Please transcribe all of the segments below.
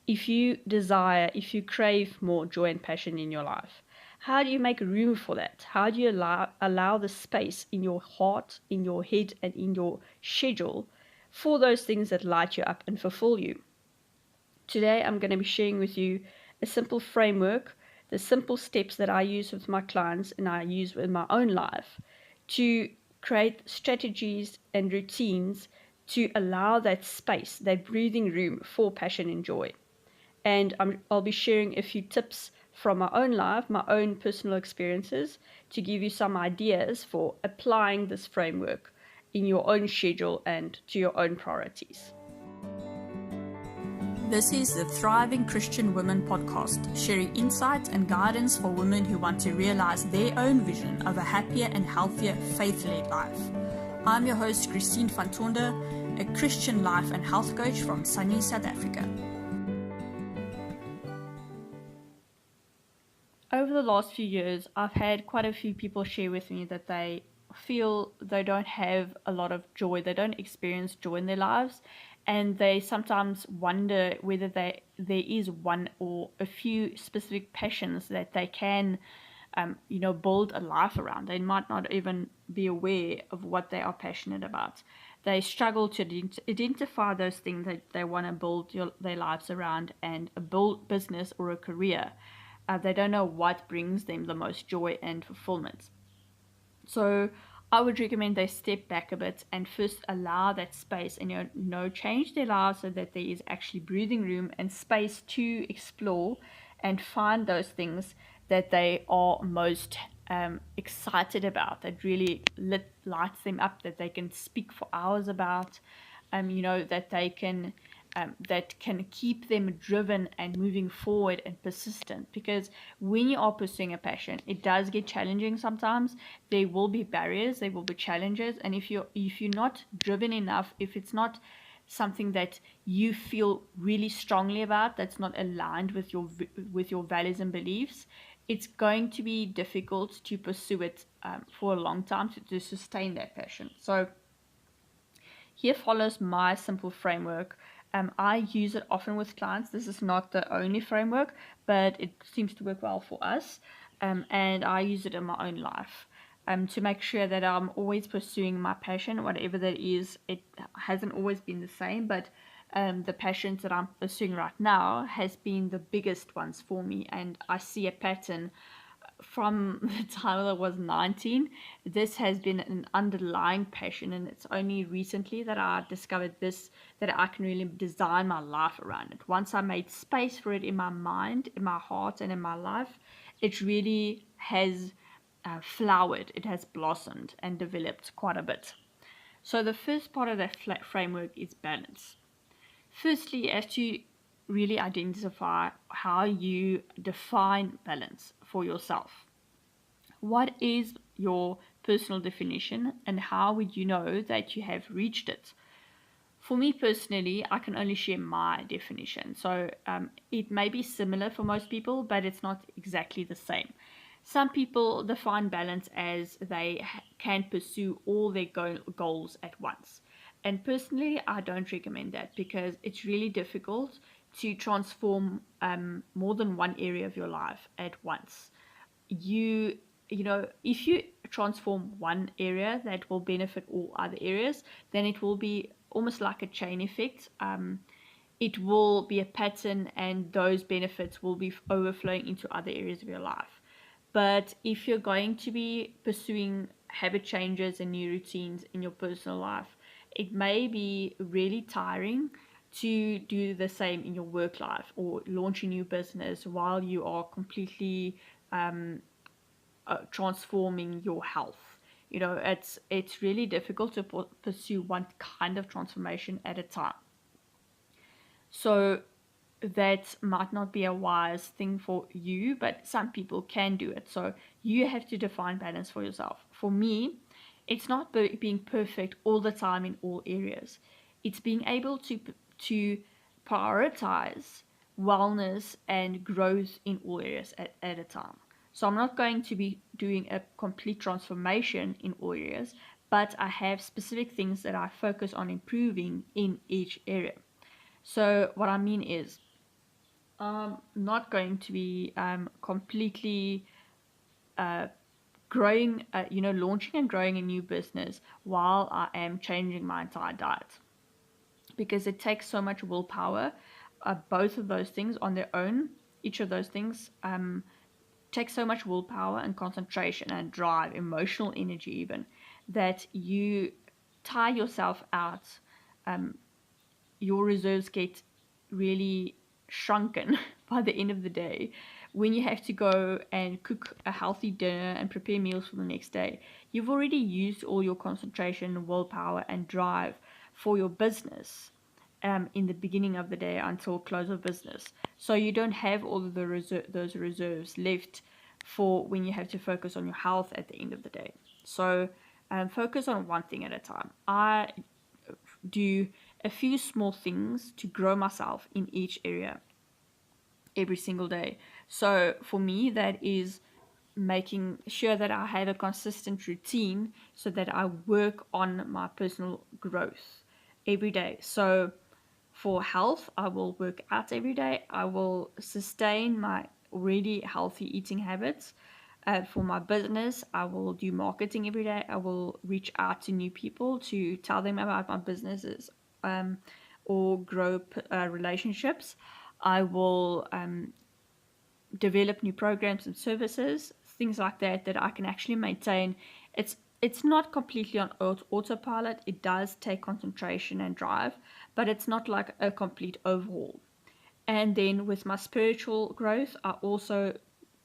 if you crave more joy and passion in your life, how do you make room for that? How do you allow the space in your heart, in your head, and in your schedule for those things that light you up and fulfill you? Today, I'm going to be sharing with you a simple framework, the simple steps that I use with my clients and I use in my own life to create strategies and routines to allow that space, that breathing room for passion and joy. And I'll be sharing a few tips from my own life, my own personal experiences, to give you some ideas for applying this framework in your own schedule and to your own priorities. This is the Thriving Christian Women podcast, sharing insight and guidance for women who want to realize their own vision of a happier and healthier faith-led life. I'm your host, Christine van Tonder, a Christian life and health coach from sunny South Africa. Over the last few years, I've had quite a few people share with me that they feel they don't have a lot of joy, they don't experience joy in their lives, and they sometimes wonder whether there is one or a few specific passions that they can build a life around. They might not even be aware of what they are passionate about. They struggle to identify those things that they want to build their lives around and a business or a career. They don't know what brings them the most joy and fulfillment. So I would recommend they step back a bit and first allow that space and change their lives so that there is actually breathing room and space to explore and find those things that they are most excited about, that really lights them up, that they can speak for hours about, that they can that can keep them driven and moving forward and persistent. Because when you are pursuing a passion, it does get challenging sometimes. There will be barriers, there will be challenges, and if you're not driven enough, if it's not something that you feel really strongly about, that's not aligned with your values and beliefs, it's going to be difficult to pursue it for a long time, to sustain that passion. So here follows my simple framework. I use it often with clients. This is not the only framework, but it seems to work well for us. And I use it in my own life to make sure that I'm always pursuing my passion, whatever that is. It hasn't always been the same, but the passions that I'm pursuing right now has been the biggest ones for me. And I see a pattern from the time I was 19. This has been an underlying passion, and it's only recently that I discovered this, that I can really design my life around it. Once I made space for it in my mind, in my heart, and in my life, it really has flowered, it has blossomed and developed quite a bit. So the first part of that framework is balance. Firstly, you have to really identify how you define balance for yourself. What is your personal definition, and how would you know that you have reached it? For me personally, I can only share my definition. So it may be similar for most people, but it's not exactly the same. Some people define balance as they can pursue all their goals at once. And personally, I don't recommend that, because it's really difficult to transform more than one area of your life at once. If you transform one area that will benefit all other areas, then it will be almost like a chain effect. It will be a pattern, and those benefits will be overflowing into other areas of your life. But if you're going to be pursuing habit changes and new routines in your personal life, it may be really tiring to do the same in your work life or launch a new business while you are completely transforming your health. It's really difficult to pursue one kind of transformation at a time. So that might not be a wise thing for you, but some people can do it. So you have to define balance for yourself. For me, it's not being perfect all the time in all areas. It's being able to prioritize wellness and growth in all areas at a time. So I'm not going to be doing a complete transformation in all areas, but I have specific things that I focus on improving in each area. So what I mean is, Not going to be completely growing, launching and growing a new business while I am changing my entire diet, because it takes so much willpower. Both of those things on their own, each of those things takes so much willpower and concentration and drive, emotional energy even, that you tire yourself out. Your reserves get really shrunken by the end of the day. When you have to go and cook a healthy dinner and prepare meals for the next day, you've already used all your concentration, willpower, and drive for your business in the beginning of the day until close of business. So you don't have all of those reserves left for when you have to focus on your health at the end of the day. So focus on one thing at a time. I do a few small things to grow myself in each area every single day. So for me, that is making sure that I have a consistent routine so that I work on my personal growth every day. So for health, I will work out every day. I will sustain my already healthy eating habits. For my business, I will do marketing every day. I will reach out to new people to tell them about my businesses, or grow relationships. I will develop new programs and services, things like that, that I can actually maintain. It's not completely on autopilot. It does take concentration and drive, but it's not like a complete overhaul. And then with my spiritual growth, I also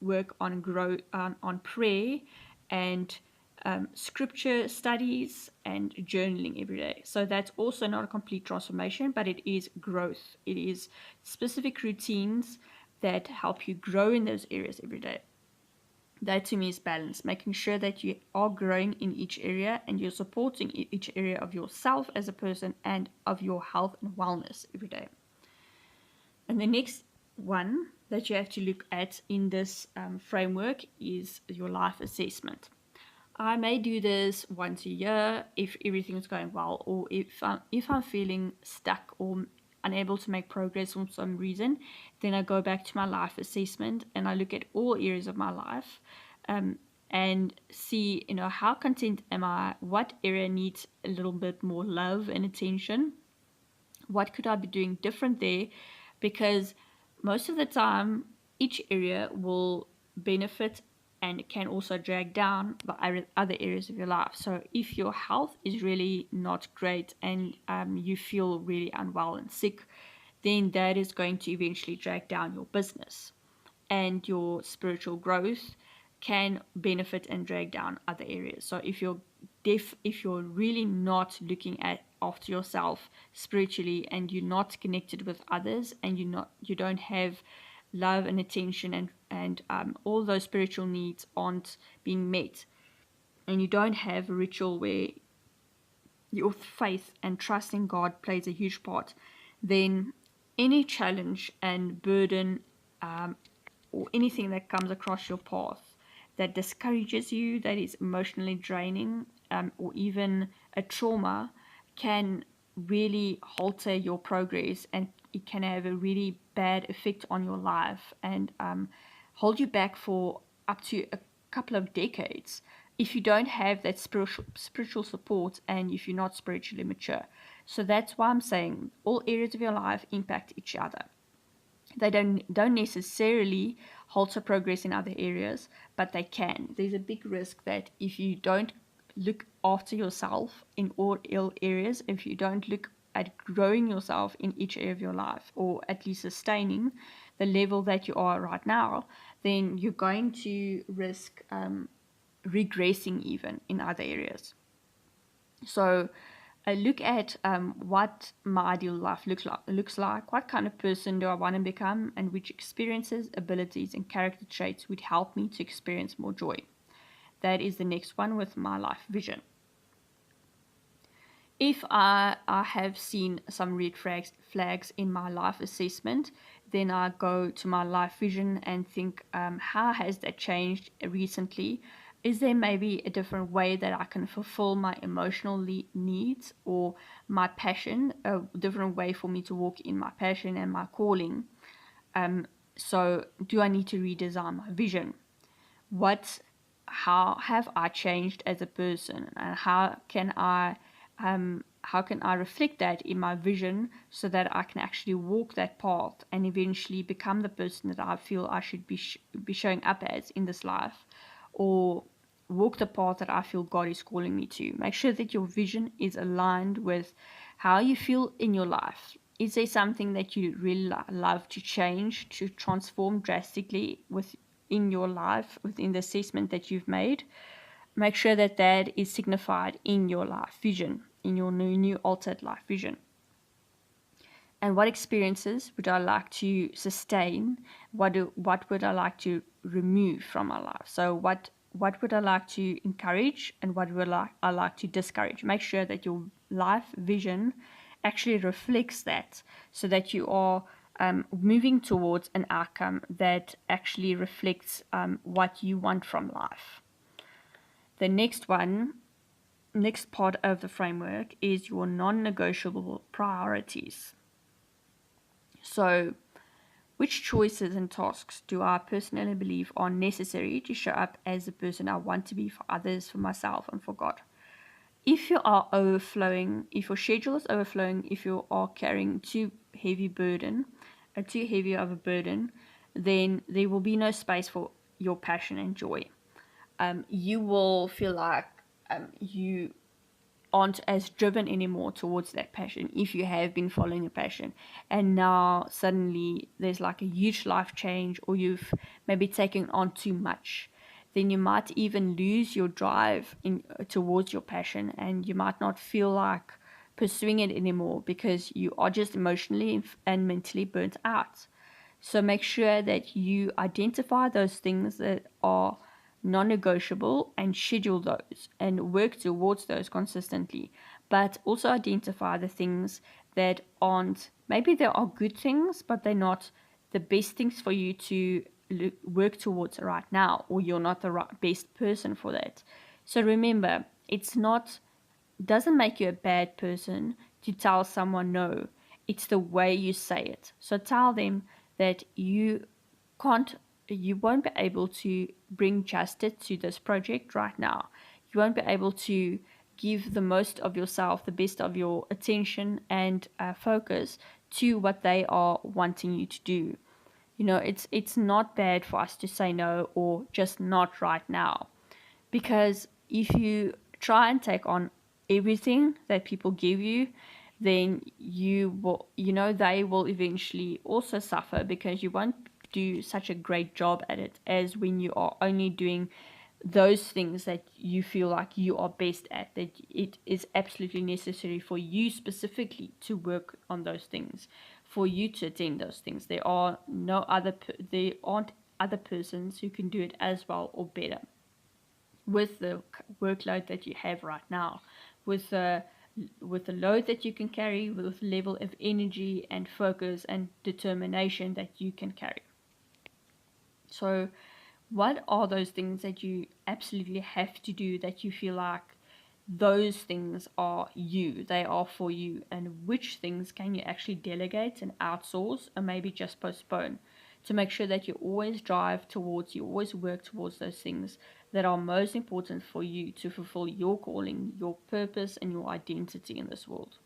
work on prayer and scripture studies and journaling every day. So that's also not a complete transformation, but it is growth. It is specific routines that help you grow in those areas every day. That to me is balance, making sure that you are growing in each area and you're supporting each area of yourself as a person and of your health and wellness every day. And the next one that you have to look at in this framework is your life assessment. I may do this once a year if everything's going well, or if I'm feeling stuck or unable to make progress for some reason, then I go back to my life assessment and I look at all areas of my life, and see, how content am I, what area needs a little bit more love and attention, what could I be doing different there, because most of the time each area will benefit and can also drag down the other areas of your life. So if your health is really not great and you feel really unwell and sick, then that is going to eventually drag down your business, and your spiritual growth can benefit and drag down other areas. So if you're really not looking after yourself spiritually, and you're not connected with others, and you don't have love and attention, and all those spiritual needs aren't being met, and you don't have a ritual where your faith and trust in God plays a huge part, then any challenge and burden, or anything that comes across your path that discourages you, that is emotionally draining, or even a trauma, can really halter your progress, and it can have a really bad effect on your life, and hold you back for up to a couple of decades if you don't have that spiritual support, and if you're not spiritually mature. So that's why I'm saying all areas of your life impact each other. They don't necessarily halter progress in other areas, but they can. There's a big risk that if you don't look after yourself in all areas, if you don't look at growing yourself in each area of your life, or at least sustaining the level that you are right now, then you're going to risk regressing even in other areas. So I look at what my ideal life looks like, what kind of person do I want to become, and which experiences, abilities, and character traits would help me to experience more joy. That is the next one with my life vision. If I have seen some red flags in my life assessment, then I go to my life vision and think, how has that changed recently? Is there maybe a different way that I can fulfill my emotional needs or my passion, a different way for me to walk in my passion and my calling? So do I need to redesign my vision? How have I changed as a person, and how can I reflect that in my vision so that I can actually walk that path and eventually become the person that I feel I should be showing up as in this life, or walk the path that I feel God is calling me to. Make sure that your vision is aligned with how you feel in your life. Is there something that you really love to change, to transform drastically in your life, within the assessment that you've made? Make sure that that is signified in your life vision, in your new altered life vision. And what experiences would I like to sustain? What would I like to remove from my life? So what would I like to encourage, and what would I like to discourage? Make sure that your life vision actually reflects that, so that you are moving towards an outcome that actually reflects what you want from life. The next part of the framework is your non-negotiable priorities. So, which choices and tasks do I personally believe are necessary to show up as the person I want to be for others, for myself, and for God? If you are overflowing, if your schedule is overflowing, if you are carrying too heavy of a burden, then there will be no space for your passion and joy. You will feel like you aren't as driven anymore towards that passion if you have been following a passion, and now suddenly there's like a huge life change, or you've maybe taken on too much. Then you might even lose your drive towards your passion, and you might not feel like pursuing it anymore because you are just emotionally and mentally burnt out. So make sure that you identify those things that are non-negotiable and schedule those and work towards those consistently. But also identify the things that aren't, maybe there are good things, but they're not the best things for you to work towards right now, or you're not the best person for that. So remember, it's not doesn't make you a bad person to tell someone no. It's the way you say it. So tell them that can't you won't be able to bring justice to this project right now. You won't be able to give the most of yourself, the best of your attention and focus to what they are wanting you to do. It's not bad for us to say no, or just not right now. Because if you try and take on everything that people give you, then they will eventually also suffer, because you won't do such a great job at it as when you are only doing those things that you feel like you are best at, that it is absolutely necessary for you specifically to work on those things, for you to attend those things. There aren't other persons who can do it as well or better with the workload that you have right now, with the load that you can carry, with the level of energy and focus and determination that you can carry. So what are those things that you absolutely have to do, that you feel like those things are you, they are for you, and which things can you actually delegate and outsource, or maybe just postpone, to make sure that you always you always work towards those things that are most important for you to fulfill your calling, your purpose, and your identity in this world.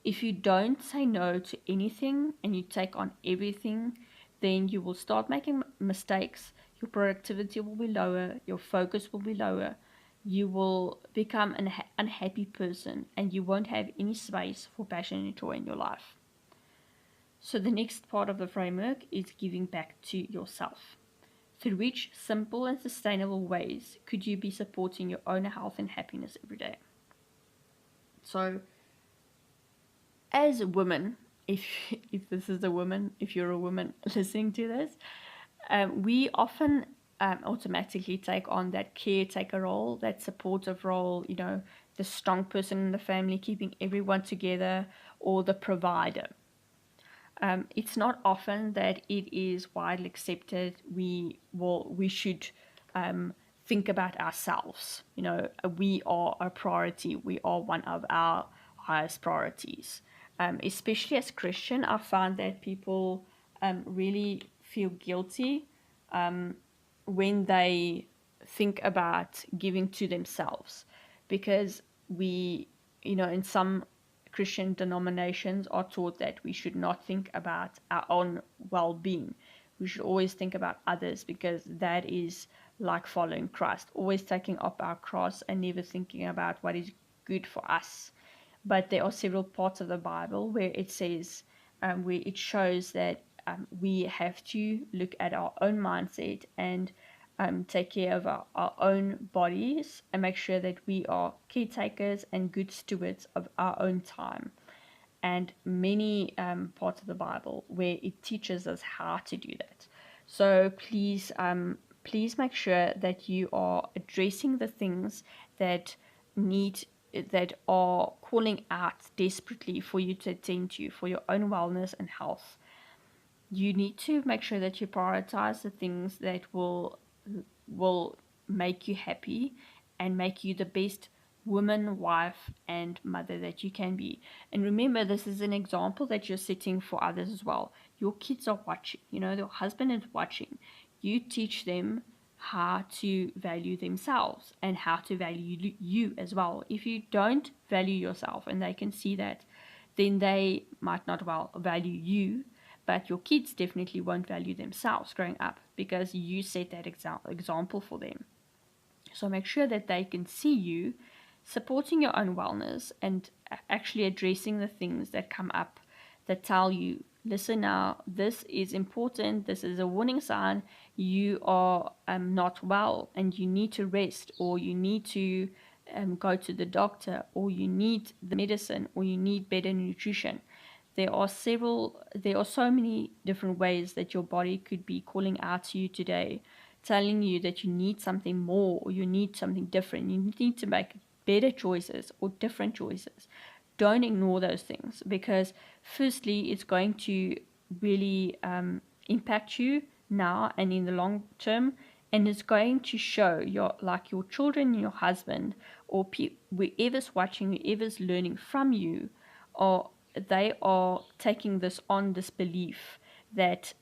If you don't say no to anything and you take on everything, then you will start making mistakes. Your productivity will be lower, your focus will be lower, you will become an unhappy person, and you won't have any space for passion and joy in your life. So the next part of the framework is giving back to yourself. Through which simple and sustainable ways could you be supporting your own health and happiness every day? So as a woman, if you're a woman listening to this, we often automatically take on that caretaker role, that supportive role, the strong person in the family, keeping everyone together, or the provider. It's not often that it is widely accepted we should think about ourselves. We are a priority. We are one of our highest priorities. Especially as Christian, I find that people really feel guilty when they think about giving to themselves, because we, in some Christian denominations are taught that we should not think about our own well-being. We should always think about others, because that is like following Christ, always taking up our cross and never thinking about what is good for us. But there are several parts of the Bible where it says, where it shows that we have to look at our own mindset and take care of our own bodies and make sure that we are caretakers and good stewards of our own time. And many parts of the Bible where it teaches us how to do that. So please make sure that you are addressing the things that need that are calling out desperately for you to attend to for your own wellness and health. You need to make sure that you prioritize the things that will make you happy and make you the best woman, wife, and mother that you can be. And remember, this is an example that you're setting for others as well. Your kids are watching, your husband is watching. You teach them how to value themselves and how to value you as well. If you don't value yourself and they can see that, then they might not value you, but your kids definitely won't value themselves growing up because you set that example for them. So make sure that they can see you supporting your own wellness and actually addressing the things that come up that tell you, listen now, this is important, this is a warning sign, you are not well and you need to rest, or you need to go to the doctor, or you need the medicine, or you need better nutrition. There are so many different ways that your body could be calling out to you today, telling you that you need something more or you need something different. You need to make better choices or different choices. Don't ignore those things, because firstly, it's going to really impact you now and in the long term, and it's going to show your children, your husband, or whoever's watching, whoever's learning from you, or they are taking this belief that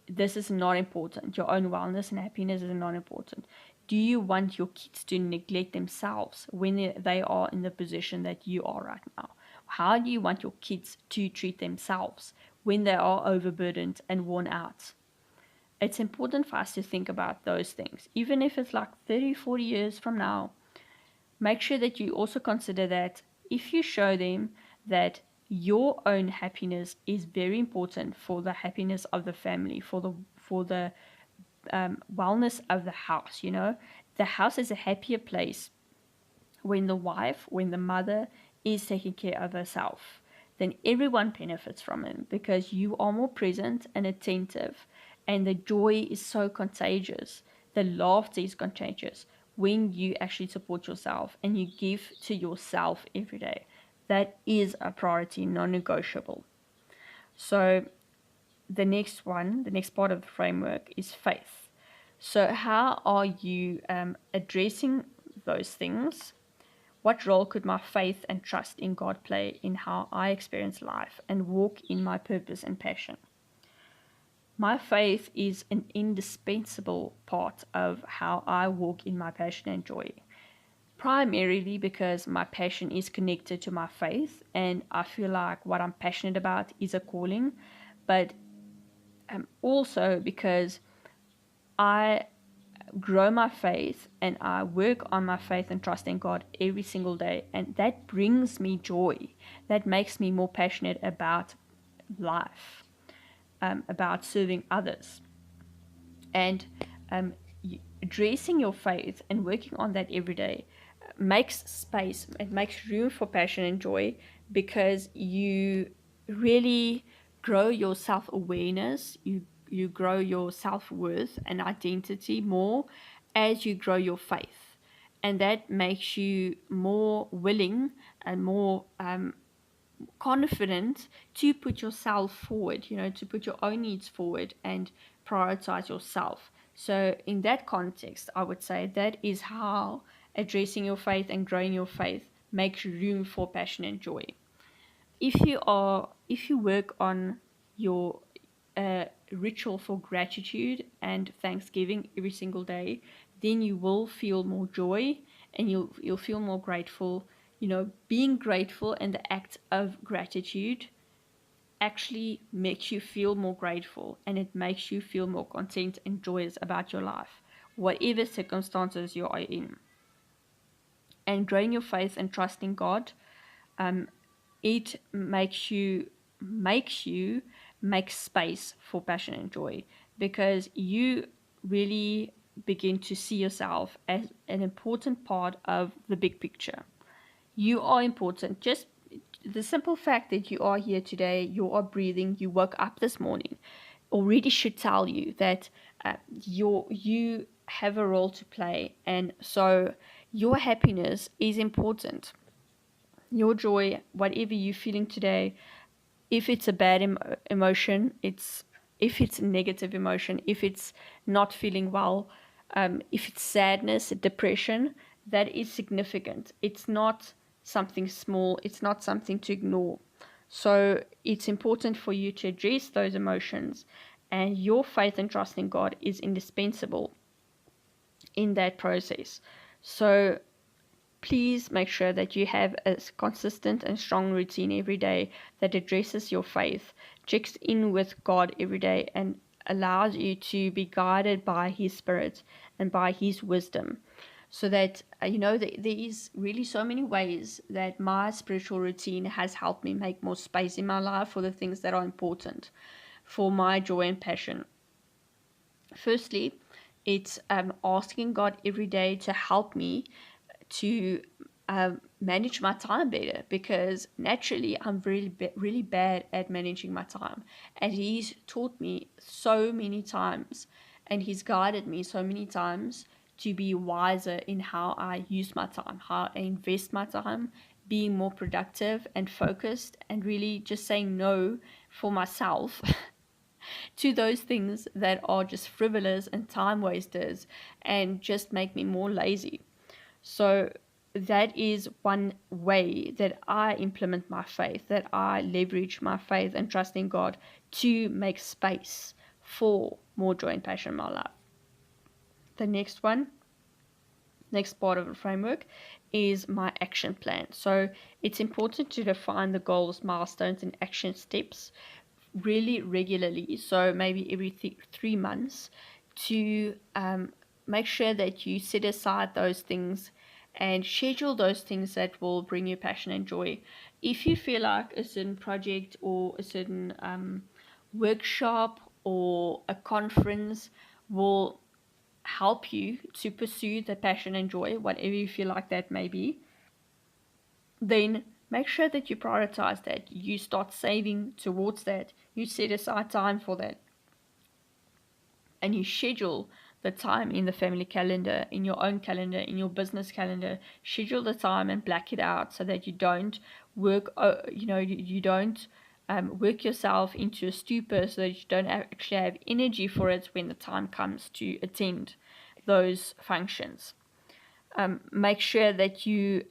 this is not important. Your own wellness and happiness is not important. Do you want your kids to neglect themselves when they are in the position that you are right now? How do you want your kids to treat themselves when they are overburdened and worn out? It's important for us to think about those things. Even if it's like 30, 40 years from now, make sure that you also consider that if you show them that your own happiness is very important for the happiness of the family, for the wellness of the house. The house is a happier place when the mother is taking care of herself. Then everyone benefits from it, because you are more present and attentive, and the joy is so contagious. The laughter is contagious when you actually support yourself and you give to yourself every day. That is a priority, non-negotiable. So the next part of the framework is faith. So how are you addressing those things? What role could my faith and trust in God play in how I experience life and walk in my purpose and passion? My faith is an indispensable part of how I walk in my passion and joy. Primarily because my passion is connected to my faith, and I feel like what I'm passionate about is a calling, but also because I grow my faith and I work on my faith and trust in God every single day, and that brings me joy. That makes me more passionate about life, about serving others. And addressing your faith and working on that every day makes space, it makes room for passion and joy, because you really grow your self-awareness, you grow your self-worth and identity more as you grow your faith, and that makes you more willing and more confident to put yourself forward, to put your own needs forward and prioritize yourself. So in that context, I would say that is how addressing your faith and growing your faith makes room for passion and joy. If you work on your ritual for gratitude and thanksgiving every single day, then you will feel more joy and you'll feel more grateful. Being grateful and the act of gratitude actually makes you feel more grateful, and it makes you feel more content and joyous about your life, whatever circumstances you are in. And growing your faith and trusting God, it makes you make space for passion and joy, because you really begin to see yourself as an important part of the big picture. You are important. Just the simple fact that you are here today, you are breathing, you woke up this morning, already should tell you that you have a role to play, and so your happiness is important. Your joy, whatever you're feeling today, if it's a bad emotion, if it's a negative emotion, if it's not feeling well, if it's sadness, depression, that is significant. It's not something small. It's not something to ignore. So it's important for you to address those emotions, and your faith and trust in God is indispensable in that process. So please make sure that you have a consistent and strong routine every day that addresses your faith, checks in with God every day, and allows you to be guided by His Spirit and by His wisdom. So that, there is really so many ways that my spiritual routine has helped me make more space in my life for the things that are important for my joy and passion. Firstly, it's asking God every day to help me to manage my time better, because naturally I'm really bad at managing my time, and He's taught me so many times, and He's guided me so many times to be wiser in how I use my time, how I invest my time, being more productive and focused, and really just saying no for myself to those things that are just frivolous and time wasters and just make me more lazy. So that is one way that I implement my faith, that I leverage my faith and trust in God to make space for more joy and passion in my life. The next part of the framework is my action plan. So it's important to define the goals, milestones, and action steps really regularly. So maybe every 3 months, to make sure that you set aside those things and schedule those things that will bring you passion and joy. If you feel like a certain project or a certain workshop or a conference will help you to pursue the passion and joy, whatever you feel like that may be, then make sure that you prioritize that. You start saving towards that. You set aside time for that. And you schedule the time in the family calendar, in your own calendar, in your business calendar. Schedule the time and black it out so that you don't work, you don't work yourself into a stupor, so that you don't actually have energy for it when the time comes to attend those functions. Make sure that you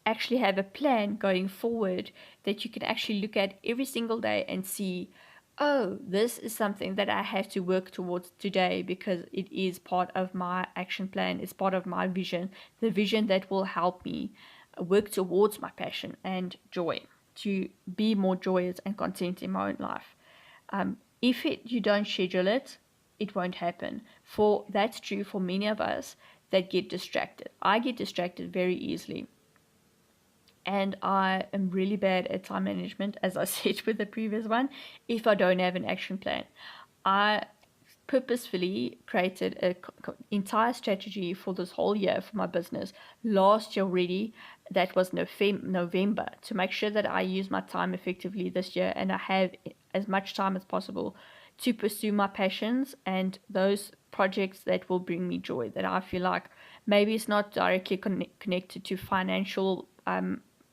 actually have a plan going forward that you can actually look at every single day and see, oh, this is something that I have to work towards today, because it is part of my action plan. It's part of my vision, the vision that will help me work towards my passion and joy, to be more joyous and content in my own life. If you don't schedule it, it won't happen. That's true for many of us that get distracted. I get distracted very easily. And I am really bad at time management, as I said with the previous one, if I don't have an action plan. I purposefully created an entire strategy for this whole year for my business. Last year already, that was November, to make sure that I use my time effectively this year and I have as much time as possible to pursue my passions and those projects that will bring me joy, that I feel like maybe it's not directly connected to financial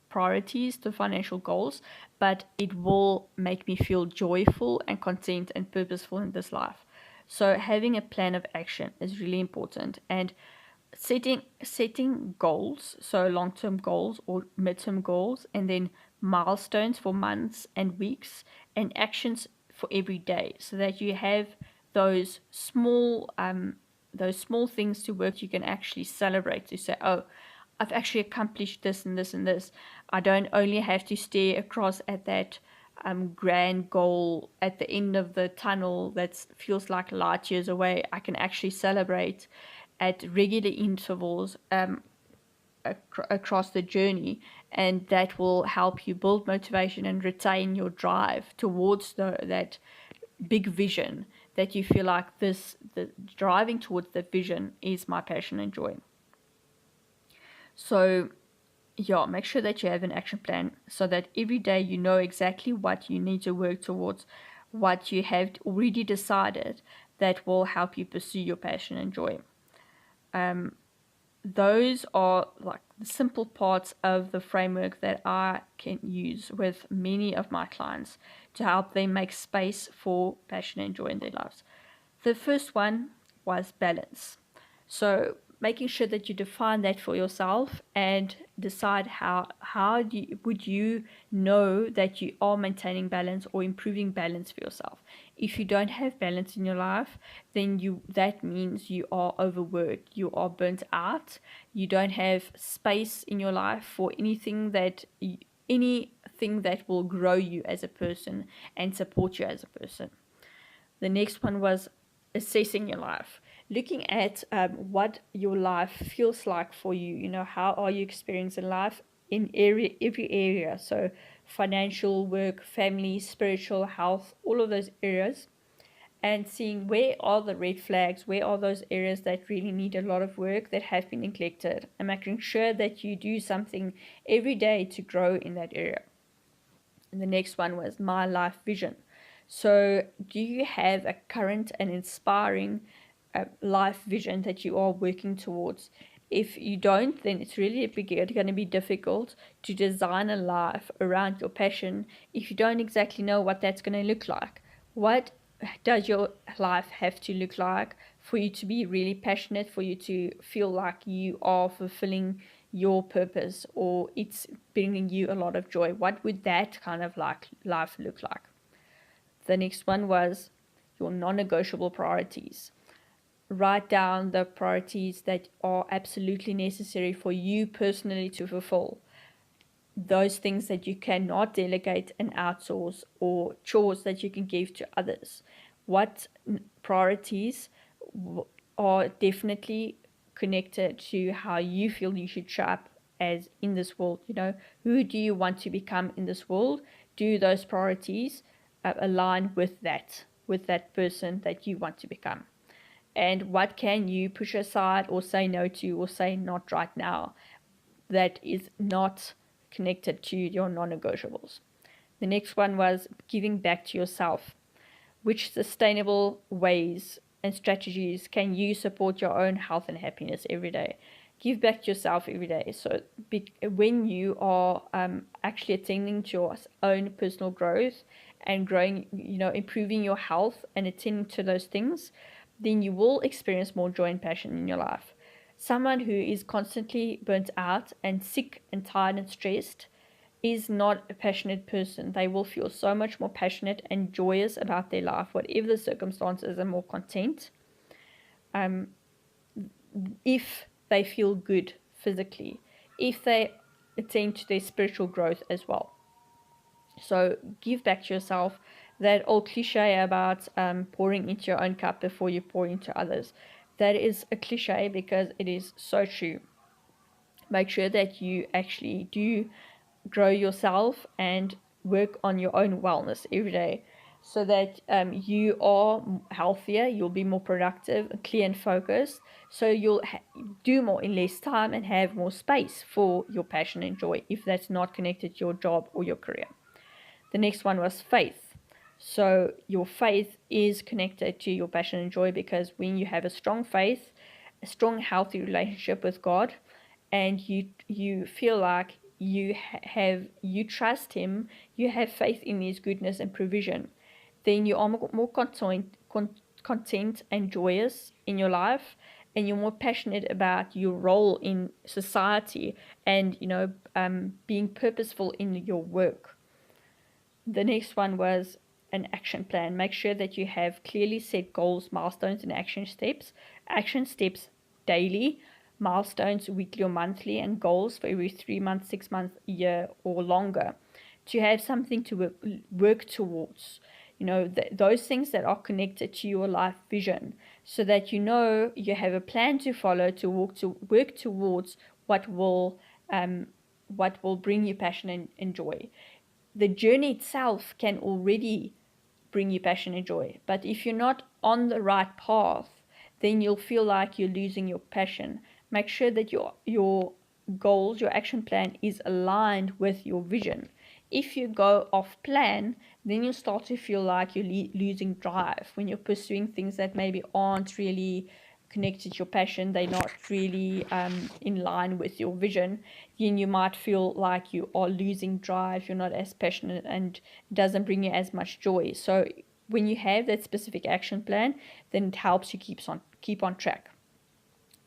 priorities, to financial goals, but it will make me feel joyful and content and purposeful in this life. So having a plan of action is really important, and setting goals, so long-term goals or mid-term goals, and then milestones for months and weeks, and actions for every day, so that you have those small things to work. You can actually celebrate, to say, oh, I've actually accomplished this and this and this. I don't only have to stare across at that grand goal at the end of the tunnel that feels like light years away. I can actually celebrate at regular intervals across the journey, and that will help you build motivation and retain your drive towards that big vision, that you feel like the driving towards that vision is my passion and joy. So yeah, make sure that you have an action plan, so that every day you know exactly what you need to work towards, what you have already decided that will help you pursue your passion and joy. Those are like the simple parts of the framework that I can use with many of my clients to help them make space for passion and joy in their lives. The first one was balance. So making sure that you define that for yourself and decide how would you know that you are maintaining balance or improving balance for yourself. If you don't have balance in your life, then that means you are overworked, you are burnt out, you don't have space in your life for anything that will grow you as a person and support you as a person. The next one was assessing your life, looking at what your life feels like for you. You know, how are you experiencing life in every area? So financial, work, family, spiritual, health, all of those areas, and seeing where are the red flags, where are those areas that really need a lot of work, that have been neglected, and making sure that you do something every day to grow in that area. And the next one was my life vision. So do you have a current and inspiring life vision that you are working towards? If you don't, then it's really going to be difficult to design a life around your passion if you don't exactly know what that's going to look like. What does your life have to look like for you to be really passionate, for you to feel like you are fulfilling your purpose, or it's bringing you a lot of joy? What would that kind of like life look like? The next one was your non-negotiable priorities. Write down the priorities that are absolutely necessary for you personally to fulfill. Those things that you cannot delegate and outsource, or chores that you can give to others. What priorities are definitely connected to how you feel you should show up as in this world? You know, who do you want to become in this world? Do those priorities align with that person that you want to become? And what can you push aside or say no to, or say not right now, that is not connected to your non-negotiables? The next one was giving back to yourself. Which sustainable ways and strategies can you support your own health and happiness every day? Give back to yourself every day. So when you are actually attending to your own personal growth and growing, improving your health and attending to those things, then you will experience more joy and passion in your life. Someone who is constantly burnt out and sick and tired and stressed is not a passionate person. They will feel so much more passionate and joyous about their life, whatever the circumstances, and more content if they feel good physically, if they attend to their spiritual growth as well. So give back to yourself. That old cliche about pouring into your own cup before you pour into others, that is a cliche because it is so true. Make sure that you actually do grow yourself and work on your own wellness every day, so that you are healthier, you'll be more productive, clear and focused, so you'll do more in less time and have more space for your passion and joy, if that's not connected to your job or your career. The next one was faith. So your faith is connected to your passion and joy, because when you have a strong faith, a strong, healthy relationship with God, and you feel like you trust Him, you have faith in His goodness and provision, then you are more content and joyous in your life, and you're more passionate about your role in society, and being purposeful in your work. The next one was an action plan. Make sure that you have clearly set goals, milestones, and action steps. Action steps daily, milestones weekly or monthly, and goals for every 3 months, 6 months, a year, or longer. To have something to work towards. Those things that are connected to your life vision, so that you have a plan to follow to work towards what will bring you passion and joy. The journey itself can already bring you passion and joy, but if you're not on the right path, then you'll feel like you're losing your passion. Make sure that your goals, your action plan is aligned with your vision. If you go off plan, then you start to feel like you're losing drive when you're pursuing things that maybe aren't really connected to your passion. They're not really in line with your vision. Then you might feel like you are losing drive. You're not as passionate, and it doesn't bring you as much joy. So when you have that specific action plan, then it helps you keep on track.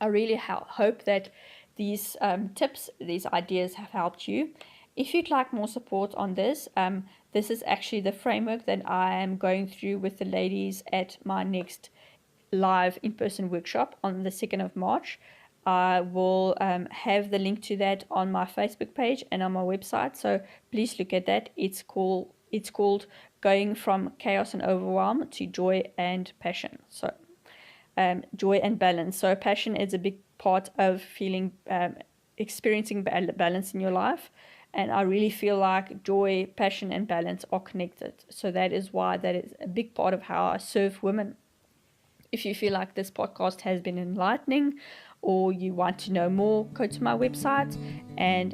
I really hope that these tips, these ideas have helped you. If you'd like more support on this, this is actually the framework that I am going through with the ladies at my next live in-person workshop on the 2nd of March. I will have the link to that on my Facebook page and on my website, so please look at that. It's called Going from Chaos and Overwhelm to Joy and Passion. So joy and balance. So passion is a big part of experiencing balance in your life. And I really feel like joy, passion, and balance are connected. So that is why that is a big part of how I serve women. If you feel like this podcast has been enlightening, or you want to know more, go to my website and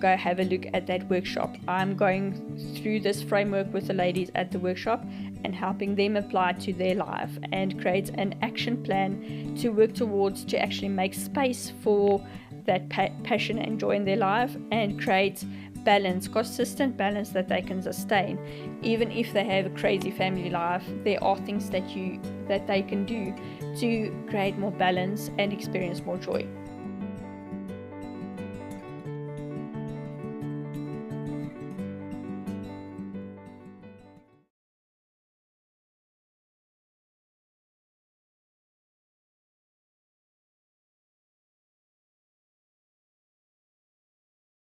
go have a look at that workshop. I'm going through this framework with the ladies at the workshop and helping them apply it to their life and create an action plan to work towards, to actually make space for that passion and joy in their life, and create balance, consistent balance that they can sustain. Even if they have a crazy family life, there are things that they can do to create more balance and experience more joy.